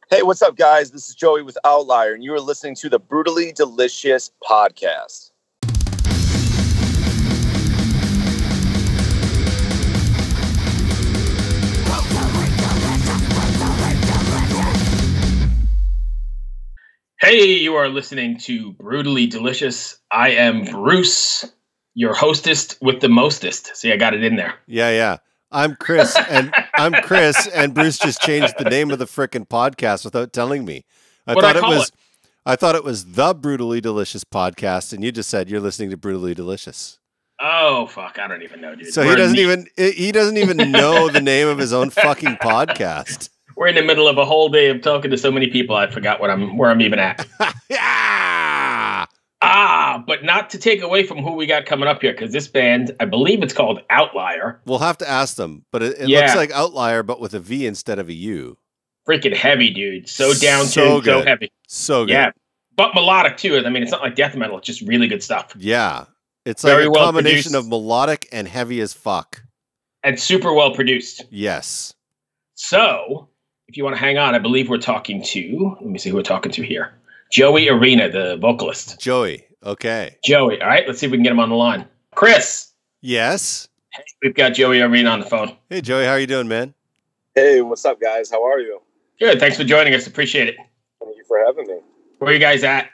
Hey, what's up, guys? This is Joey with Ovtlier, and you are listening to the Brutally Delicious podcast. Hey, you are listening to Brutally Delicious. I am Bruce, your hostess with the mostest. See, I got it in there. Yeah. I'm Chris, and Bruce just changed the name of the frickin' podcast without telling me. I thought it was the Brutally Delicious podcast, and you just said you're listening to Brutally Delicious. Oh fuck, I don't even know, dude. So he doesn't even know the name of his own fucking podcast. We're in the middle of a whole day of talking to so many people, I forgot where I'm even at. Yeah. But not to take away from who we got coming up here, because this band, I believe it's called Ovtlier. We'll have to ask them, but it looks like Ovtlier, but with a V instead of a U. Freaking heavy, dude. So down-tuned, so heavy. So good. Yeah, but melodic, too. I mean, it's not like death metal. It's just really good stuff. Yeah. It's like a combination of melodic and heavy as fuck. And super well produced. Yes. So, if you want to hang on, I believe we're talking to, let me see who we're talking to here. Joey Arena, the vocalist. Joey. Okay. Joey. All right. Let's see if we can get him on the line. Chris. Yes. Hey, we've got Joey Arena on the phone. Hey, Joey. How are you doing, man? Hey, what's up, guys? How are you? Good. Thanks for joining us. Appreciate it. Thank you for having me. Where are you guys at?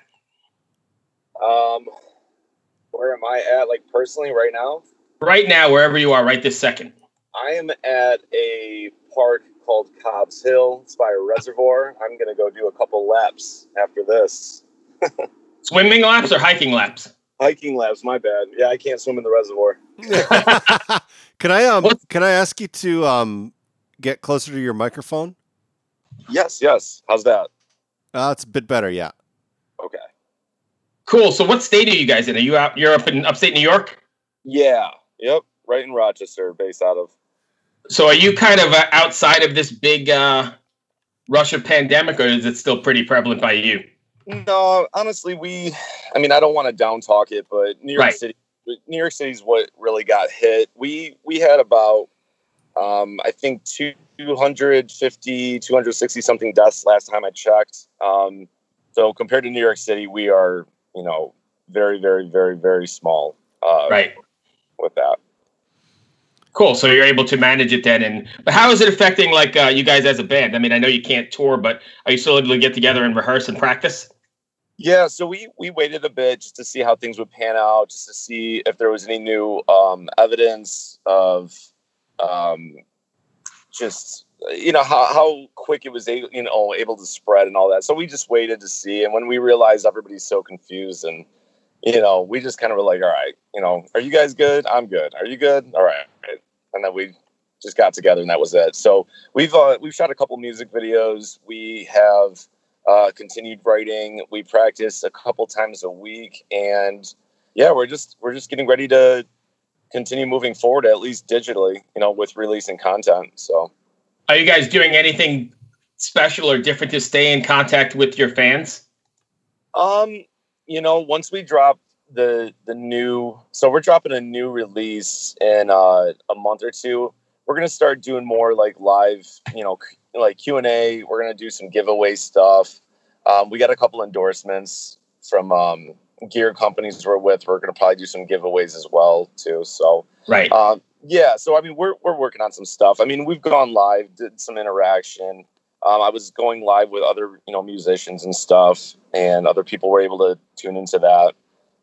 Where am I at, like, personally right now? Right now, wherever you are, right this second. I am at a park called Cobb's Hill. It's by a reservoir. I'm going to go do a couple laps after this. Swimming laps or hiking laps? Hiking laps, my bad. Yeah, I can't swim in the reservoir. Can I ask you to get closer to your microphone? Yes. How's that? It's a bit better, yeah. Okay. Cool. So what state are you guys in? You're up in upstate New York? Yeah. Yep. Right in Rochester, based out of. So are you kind of outside of this big rush of pandemic, or is it still pretty prevalent by you? No, honestly, I don't want to down talk it, but New York City's what really got hit. We had about, I think 250, 260 something deaths last time I checked. So compared to New York City, we are, very, very, very, very small. Right. With that. Cool. So you're able to manage it then. But how is it affecting you guys as a band? I mean, I know you can't tour, but are you still able to get together and rehearse and practice? Yeah. So we waited a bit just to see how things would pan out, just to see if there was any new evidence of just, how quick it was able to spread and all that. So we just waited to see. And when we realized everybody's so confused and, we just kind of were like, all right, are you guys good? I'm good. Are you good? All right. And then we just got together and that was it. So we've shot a couple music videos. We have continued writing. We practice a couple times a week, and yeah, we're just getting ready to continue moving forward, at least digitally, with releasing content. So are you guys doing anything special or different to stay in contact with your fans? Once we drop the new, so we're dropping a new release in a month or two. We're going to start doing more like live, like Q&A. We're going to do some giveaway stuff. We got a couple endorsements from gear companies we're with. We're going to probably do some giveaways as well too. So, right. Yeah. So, we're working on some stuff. We've gone live, did some interaction. I was going live with other, musicians and stuff, and other people were able to tune into that.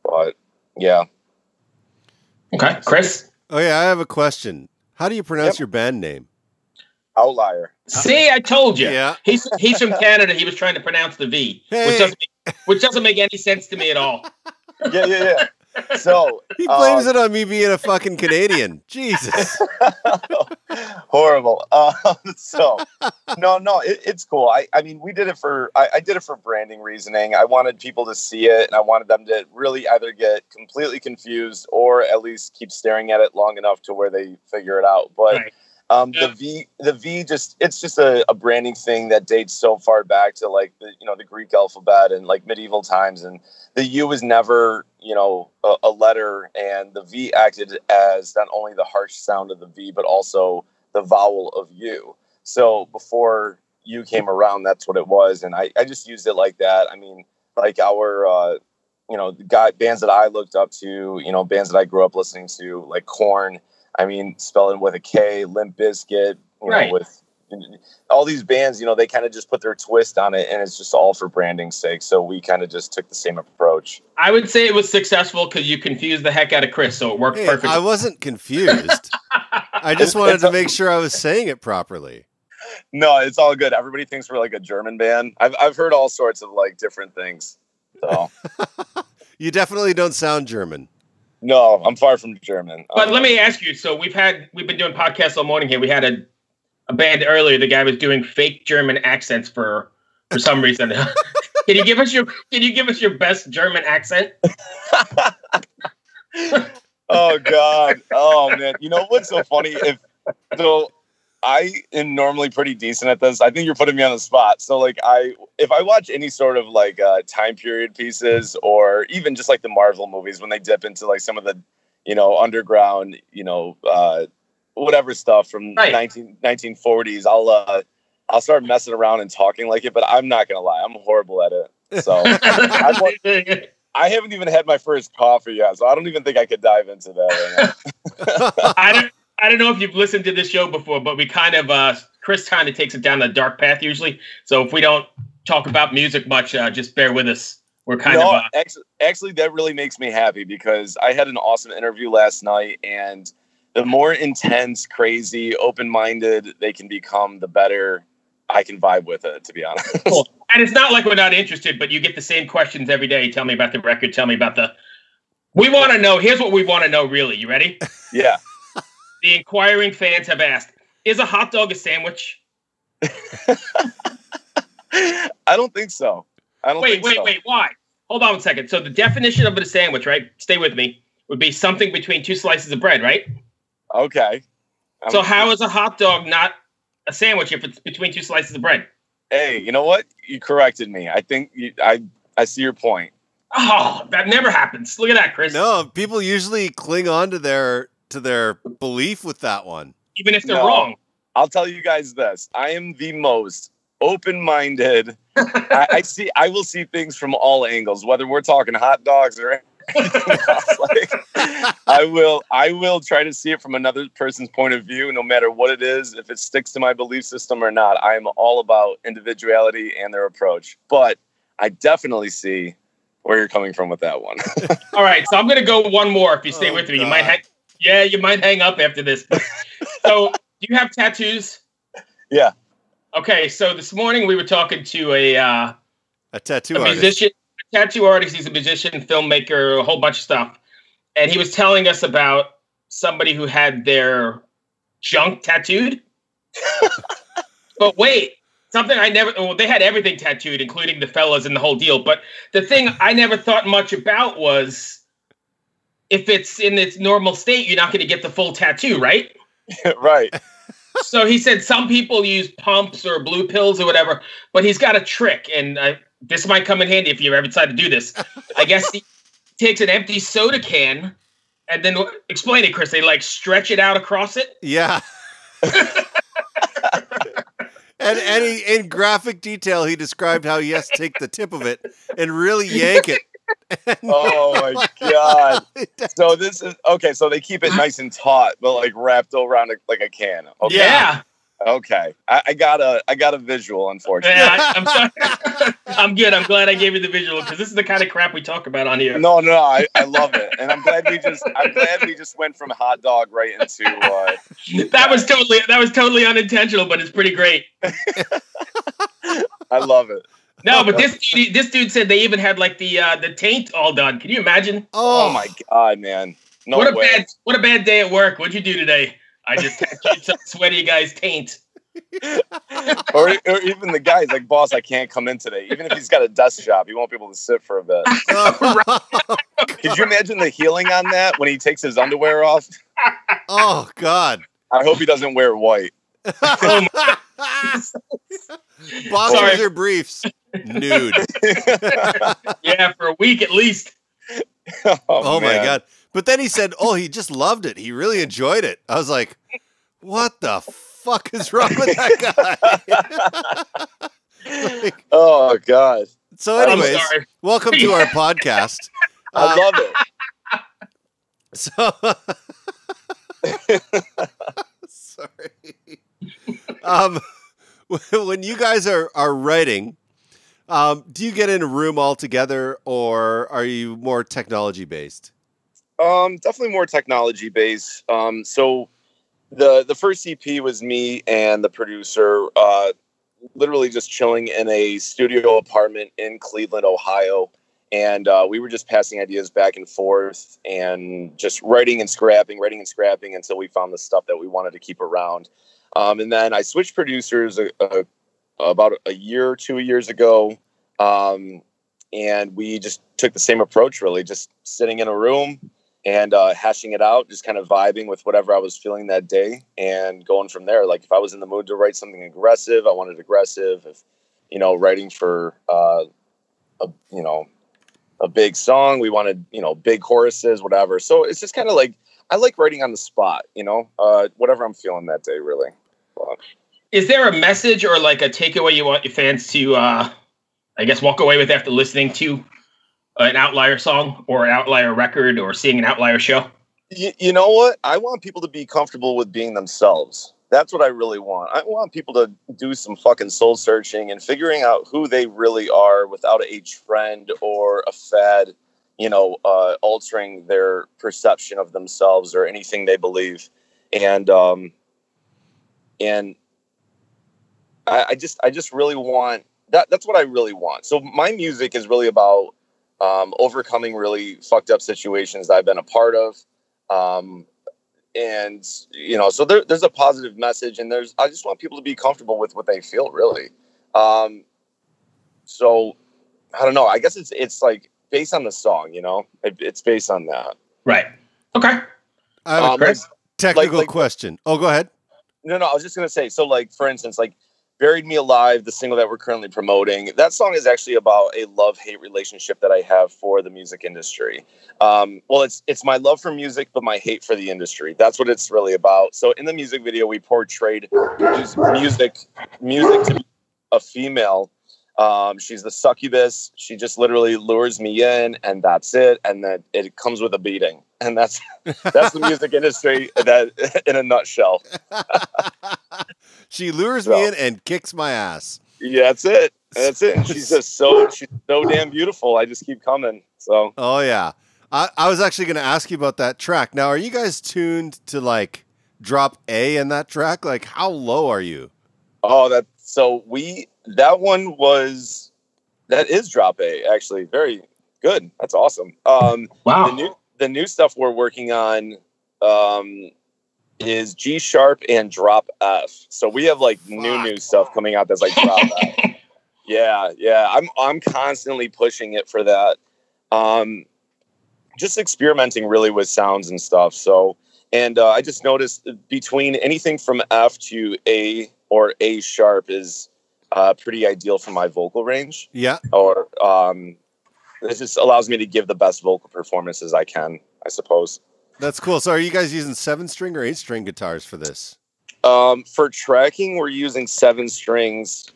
But yeah. Okay, Chris. Oh yeah, I have a question. How do you pronounce your band name? Ovtlier. See, I told you. Yeah. He's from Canada. He was trying to pronounce the V, which doesn't make any sense to me at all. Yeah. So he blames it on me being a fucking Canadian. Jesus. Horrible. No, it's cool. We did it for, I did it for branding reasoning. I wanted people to see it, and I wanted them to really either get completely confused or at least keep staring at it long enough to where they figure it out. But right. The V it's just a branding thing that dates so far back to like the Greek alphabet and like medieval times, and the U was never a letter, and the V acted as not only the harsh sound of the V but also the vowel of U. So before you came around, that's what it was. And I just used it like that. I mean, like our, bands that I looked up to, bands that I grew up listening to, like Korn, I mean, spelling with a K, Limp Bizkit, with all these bands, they kind of just put their twist on it, and it's just all for branding's sake. So we kind of just took the same approach. I would say it was successful because you confused the heck out of Chris, so it worked perfectly. I wasn't confused. I just wanted to make sure I was saying it properly. No, it's all good. Everybody thinks we're like a German band. I've heard all sorts of like different things. So you definitely don't sound German. No, I'm far from German. But let me ask you. So we've been doing podcasts all morning here. We had a band earlier. The guy was doing fake German accents for some reason. Can you give us your best German accent? Oh God. Oh man. You know what's so funny? I am normally pretty decent at this. I think you're putting me on the spot. So like if I watch any sort of like time period pieces, or even just like the Marvel movies when they dip into like some of the, underground, whatever stuff from 1940s, I'll start messing around and talking like it, but I'm not going to lie. I'm horrible at it. So I haven't even had my first coffee yet, so I don't even think I could dive into that right now. I don't know if you've listened to this show before, but we kind of, Chris kind of takes it down the dark path usually. So if we don't talk about music much, just bear with us. We're actually, that really makes me happy because I had an awesome interview last night, and the more intense, crazy, open-minded they can become, the better I can vibe with it, to be honest. Cool. And it's not like we're not interested, but you get the same questions every day. Tell me about the record. Tell me about we want to know. Here's what we want to know, really. You ready? Yeah. The inquiring fans have asked, is a hot dog a sandwich? I don't think so. Wait, why? Hold on 1 second. So the definition of a sandwich, right? Stay with me. Would be something between two slices of bread, right? Okay. So how is a hot dog not a sandwich if it's between two slices of bread? Hey, you know what? You corrected me. I think I see your point. Oh, that never happens. Look at that, Chris. No, people usually cling on to their belief with that one. Even if they're wrong. I'll tell you guys this. I am the most open-minded. I will see things from all angles, whether we're talking hot dogs or anything else. Like, I will try to see it from another person's point of view, no matter what it is, if it sticks to my belief system or not. I am all about individuality and their approach. But I definitely see where you're coming from with that one. All right, so I'm going to go one more if you stay with me. God. You might hang up after this. So, do you have tattoos? Yeah. Okay, so this morning we were talking to a tattoo artist. Musician, a tattoo artist. He's a musician, filmmaker, a whole bunch of stuff. And he was telling us about somebody who had their junk tattooed. But wait, they had everything tattooed, including the fellas and the whole deal. But the thing I never thought much about was if it's in its normal state, you're not going to get the full tattoo, right? Right. So he said some people use pumps or blue pills or whatever, but he's got a trick, and this might come in handy if you ever decide to do this. I guess he takes an empty soda can, and then explain it, Chris. They like stretch it out across it. Yeah. And in graphic detail, he described how he has to take the tip of it and really yank it. Oh my God. So this is okay. So they keep it nice and taut, but like wrapped around like a can. Okay. Yeah. Okay. I got a visual, unfortunately. Yeah, I'm sorry. I'm good. I'm glad I gave you the visual because this is the kind of crap we talk about on here. No, I love it, and I'm glad we just went from hot dog right into. That was totally unintentional, but it's pretty great. I love it. No, but this dude said they even had like the taint all done. Can you imagine? Oh my God, man! No way. What a bad day at work. What'd you do today? I just tattooed some sweaty guy's taint. or even the guy's like, boss, I can't come in today. Even if he's got a desk job, he won't be able to sit for a bit. Could you imagine the healing on that when he takes his underwear off? Oh God! I hope he doesn't wear white. Boxers or briefs, nude. Yeah, for a week at least. Oh my God! But then he said, "Oh, he just loved it. He really enjoyed it." I was like, "What the fuck is wrong with that guy? Like, oh God. So anyways, welcome to our podcast. I love it. So sorry. When you guys are writing, do you get in a room all together, or are you more technology based? Definitely more technology based. So the first EP was me and the producer, literally just chilling in a studio apartment in Cleveland, Ohio. And we were just passing ideas back and forth and just writing and scrapping until we found the stuff that we wanted to keep around. And then I switched producers about a year or 2 years ago. And we just took the same approach, really, just sitting in a room and hashing it out, just kind of vibing with whatever I was feeling that day and going from there. Like if I was in the mood to write something aggressive, I wanted aggressive. If, writing for, a big song, we wanted, big choruses, whatever. So it's just kind of like, I like writing on the spot, whatever I'm feeling that day, really. Is there a message or like a takeaway you want your fans to, I guess, walk away with after listening to an Outlier song or an Outlier record or seeing an Outlier show? You know what? I want people to be comfortable with being themselves. That's what I really want. I want people to do some fucking soul searching and figuring out who they really are without a trend or a fad, altering their perception of themselves or anything they believe. And I just really want that. That's what I really want. So my music is really about overcoming really fucked up situations that I've been a part of. And, so there's a positive message, and I just want people to be comfortable with what they feel, really. So I don't know. I guess it's like based on the song, it's based on that. Right. Okay. I have a technical question. Oh, go ahead. No, I was just going to say, so like, for instance, like Buried Me Alive, the single that we're currently promoting, that song is actually about a love-hate relationship that I have for the music industry. Well, it's my love for music, but my hate for the industry. That's what it's really about. So in the music video, we portrayed music to be a female. She's the succubus. She just literally lures me in, and that's it. And then it comes with a beating. And that's the music industry that in a nutshell. She lures me in and kicks my ass. Yeah, that's it. That's it. She's so damn beautiful. I just keep coming. So. Oh yeah, I was actually going to ask you about that track. Now, are you guys tuned to like drop A in that track? Like, how low are you? Oh, that is drop A. Actually, very good. That's awesome. Wow. The new stuff we're working on is G sharp and drop F. So we have like new stuff coming out that's like drop F. Yeah. I'm constantly pushing it for that. Just experimenting really with sounds and stuff. So, and I just noticed between anything from F to A or A sharp is pretty ideal for my vocal range. Yeah. Or it just allows me to give the best vocal performances I can, I suppose. That's cool. So are you guys using 7-string or 8-string guitars for this? For tracking, we're using 7 strings.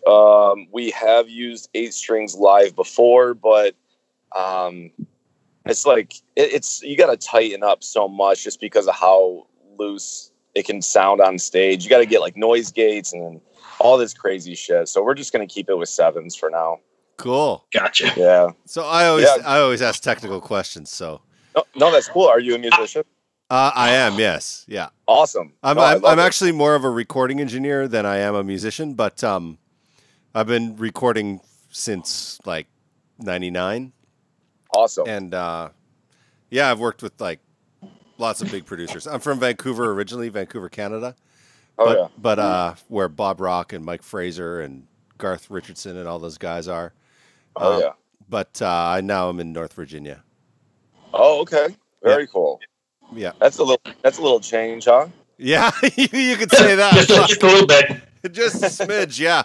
We have used 8 strings live before, but it's like you got to tighten up so much just because of how loose it can sound on stage. You got to get like noise gates and all this crazy shit. So we're just going to keep it with 7s for now. Cool. Gotcha. Yeah. So I always ask technical questions. So no, that's cool. Are you a musician? I am. Yes. Yeah. Awesome. I'm actually more of a recording engineer than I am a musician, but I've been recording since like 99. Awesome. And I've worked with like lots of big producers. I'm from Vancouver originally, Vancouver, Canada. But where Bob Rock and Mike Fraser and Garth Richardson and all those guys are. But I now am in North Virginia. Oh, okay. Very cool. Yeah. That's a little change, huh? Yeah, you could say that. just a little bit. Just a smidge, yeah.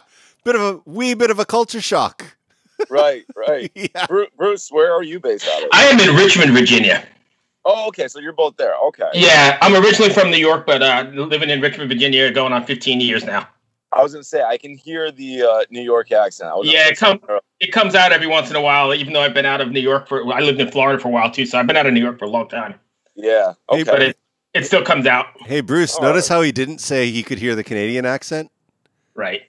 Wee bit of a culture shock. Right. Yeah. Bruce, where are you based out of? I am in Richmond, Virginia. Oh, okay. So you're both there. Okay. Yeah, I'm originally from New York, but living in Richmond, Virginia, going on 15 years now. I was gonna say I can hear the New York accent. It comes out every once in a while. Even though I've been out of New York I lived in Florida for a while too, so I've been out of New York for a long time. Yeah. Okay. But it still comes out. Hey, Bruce, notice how he didn't say he could hear the Canadian accent? Right.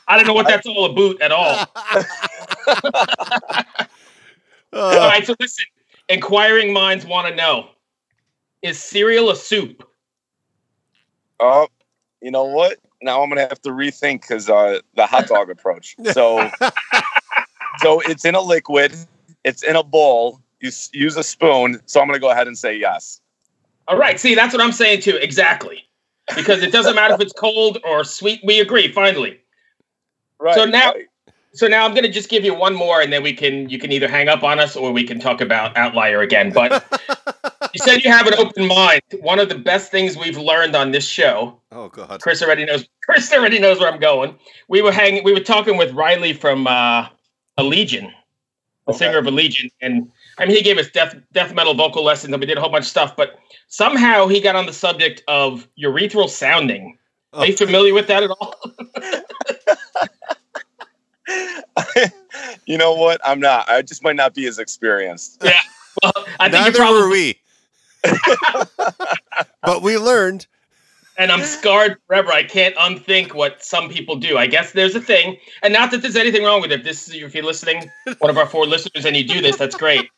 I don't know what that's all about at all. All right, so listen. Inquiring minds want to know: is cereal a soup? Oh, you know what? Now I'm gonna have to rethink because the hot dog approach. So it's in a liquid. It's in a bowl. You use a spoon. So I'm gonna go ahead and say yes. All right. See, that's what I'm saying too. Exactly. Because it doesn't matter if it's cold or sweet. We agree. Finally. Right. So now I'm going to just give you one more, and then you can either hang up on us or we can talk about Outlier again. But you said you have an open mind. One of the best things we've learned on this show. Oh God. Chris already knows where I'm going. We were talking with Riley from Allegiant, the singer of Allegiant, and I mean he gave us death metal vocal lessons, and we did a whole bunch of stuff. But somehow he got on the subject of urethral sounding. Are you familiar with that at all? You know what? I'm not. I just might not be as experienced. Yeah. Well, I think neither were we. But we learned. And I'm scarred forever. I can't unthink what some people do. I guess there's a thing. And not that there's anything wrong with it. If you're listening, one of our 4 listeners, and you do this, that's great.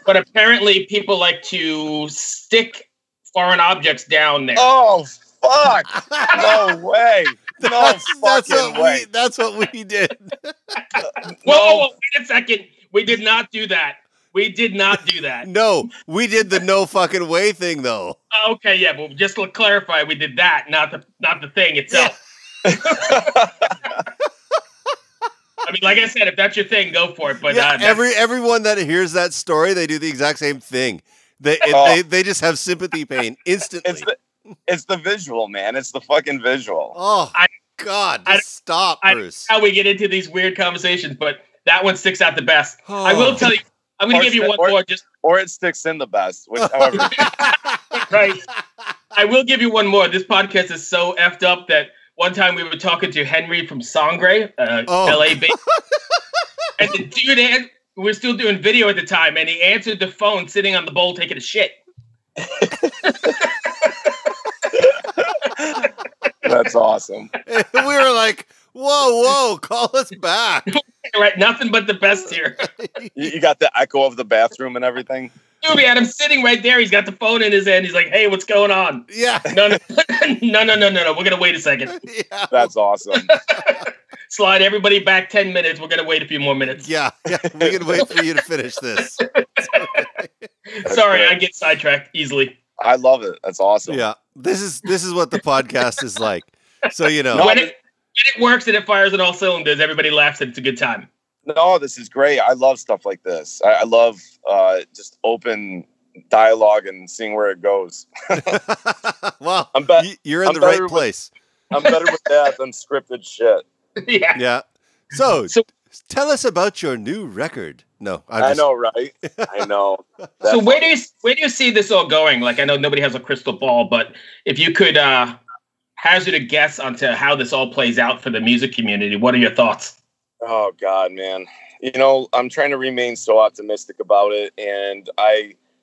But apparently people like to stick foreign objects down there. Oh, fuck. No way. That's what we did. Whoa, wait a second. We did not do that. No, we did the no fucking way thing though. Okay, yeah, but just to clarify, we did that, not the thing itself. Yeah. I mean, like I said, if that's your thing, go for it. But yeah, everyone that hears that story, they do the exact same thing. They just have sympathy pain instantly. It's the visual, man. It's the fucking visual. Oh, God. Stop, Bruce. How we get into these weird conversations, but that one sticks out the best. Oh. I will tell you, I'm going to give you one more. Or it sticks in the best. However. Right. I will give you one more. This podcast is so effed up that one time we were talking to Henry from Sangre, LA based. And the dude, we were still doing video at the time, and he answered the phone sitting on the bowl taking a shit. That's awesome. We were like, whoa, call us back. Right, nothing but the best here. You got the echo of the bathroom and everything? Dude, we had him sitting right there. He's got the phone in his hand. He's like, hey, what's going on? Yeah. No. We're going to wait a second. Yeah. That's awesome. Slide everybody back 10 minutes. We're going to wait a few more minutes. Yeah. We can wait for you to finish this. Sorry, I get sidetracked easily. I love it. That's awesome. Yeah. This is what the podcast is like. So, you know. When it works and it fires on all cylinders, everybody laughs and it's a good time. No, this is great. I love stuff like this. I love just open dialogue and seeing where it goes. Well, you're in the right place. I'm better with that than scripted shit. Yeah. So tell us about your new record. No, I know, right? I know. So where do you see this all going? Like, I know nobody has a crystal ball, but if you could hazard a guess onto how this all plays out for the music community, what are your thoughts? Oh God, man. You know, I'm trying to remain so optimistic about it. And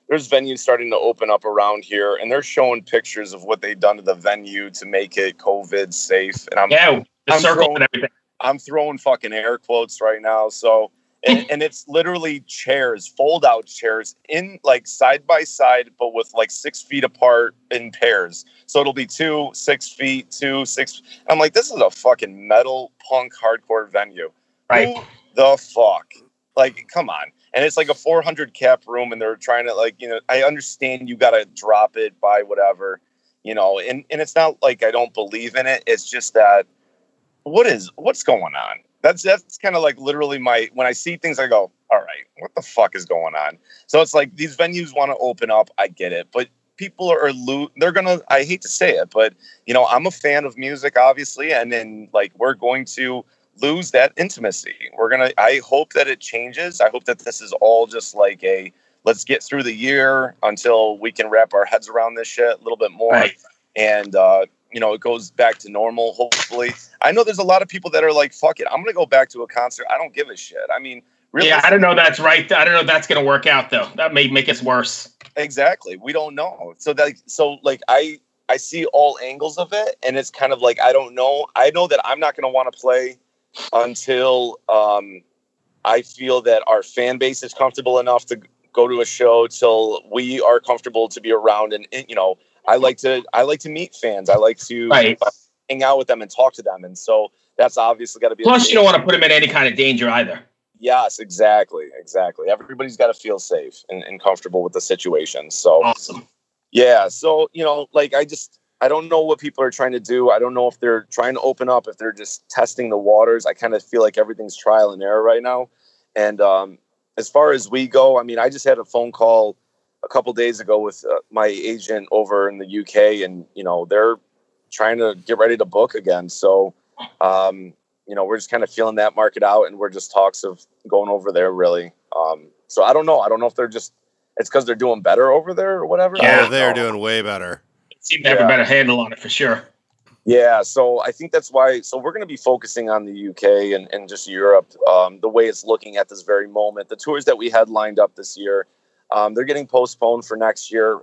there's venues starting to open up around here and they're showing pictures of what they've done to the venue to make it COVID safe. And I'm throwing fucking air quotes right now. So, and it's literally chairs, fold out chairs in like side by side, but with like 6 feet apart in pairs. So it'll be 2, 6 feet, 2, 6. I'm like, this is a fucking metal punk hardcore venue. Right. Who the fuck? Like, come on. And it's like a 400 cap room and they're trying to like, you know, I understand you got to drop it by whatever, you know, and it's not like I don't believe in it. It's just that what's going on? That's kind of like literally when I see things, I go, all right, what the fuck is going on? So it's like these venues want to open up. I get it. But people they're going to, I hate to say it, but you know, I'm a fan of music, obviously. And then like, we're going to lose that intimacy. I hope that it changes. I hope that this is all just like let's get through the year until we can wrap our heads around this shit a little bit more. Right. And, it goes back to normal, hopefully. I know there's a lot of people that are like, fuck it, I'm going to go back to a concert. I don't give a shit. I mean, really. Yeah, I don't know that's right. I don't know if that's going to work out, though. That may make us worse. Exactly. We don't know. I see all angles of it, and it's kind of like, I don't know. I know that I'm not going to want to play until I feel that our fan base is comfortable enough to go to a show, till we are comfortable to be around. And I like to meet fans. I like to hang out with them and talk to them. And so that's obviously got to be. Plus, you don't want to put them in any kind of danger either. Yes, exactly. Everybody's got to feel safe and comfortable with the situation. So awesome. Yeah. So, I don't know what people are trying to do. I don't know if they're trying to open up, if they're just testing the waters. I kind of feel like everything's trial and error right now. And as far as we go, I mean, I just had a phone call a couple days ago with my agent over in the UK, and, they're trying to get ready to book again. So, we're just kind of feeling that market out, and we're just talks of going over there, really. So I don't know. I don't know if it's because they're doing better over there or whatever. Yeah, they're doing way better. Seem to have a better handle on it for sure. Yeah, so I think that's why. So we're going to be focusing on the UK and just Europe, the way it's looking at this very moment. The tours that we had lined up this year, they're getting postponed for next year,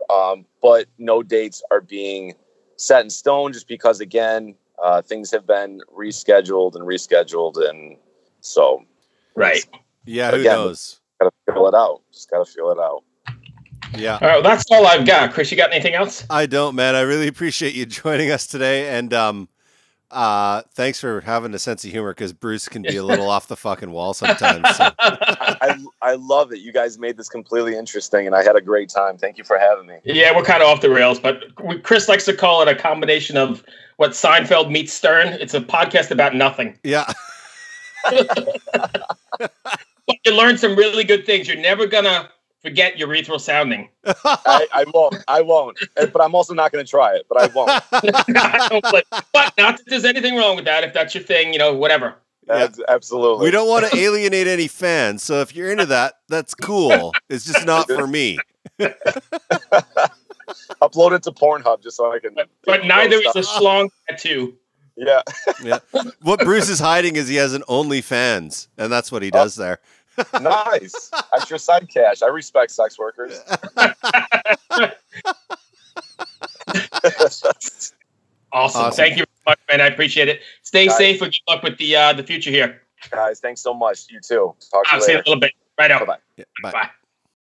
but no dates are being set in stone, just because, again, things have been rescheduled, and so. Right. Yeah, who knows? Got to feel it out. Just got to feel it out. Yeah. All right, well, that's all I've got. Chris, you got anything else? I don't, man. I really appreciate you joining us today, and thanks for having a sense of humor, because Bruce can be a little off the fucking wall sometimes. So. I love it. You guys made this completely interesting, and I had a great time. Thank you for having me. Yeah, we're kind of off the rails, but Chris likes to call it a combination of what Seinfeld meets Stern. It's a podcast about nothing. Yeah. But you learn some really good things. You're never gonna forget urethral sounding. I won't. But I'm also not going to try it. But I won't. But not that there's anything wrong with that. If that's your thing, whatever. That's absolutely. We don't want to alienate any fans. So if you're into that, that's cool. It's just not for me. Upload it to Pornhub just so I can. But neither is a schlong tattoo. Yeah. Yeah. What Bruce is hiding is he has an OnlyFans, and that's what he does there. Nice. Extra side cash. I respect sex workers. Awesome. Thank you very much, man. I appreciate it. Stay safe, and good luck with the future here. Guys, thanks so much. You too. Talk to you later. See you in a little bit. Right out. Bye-bye. Yeah, bye. Bye.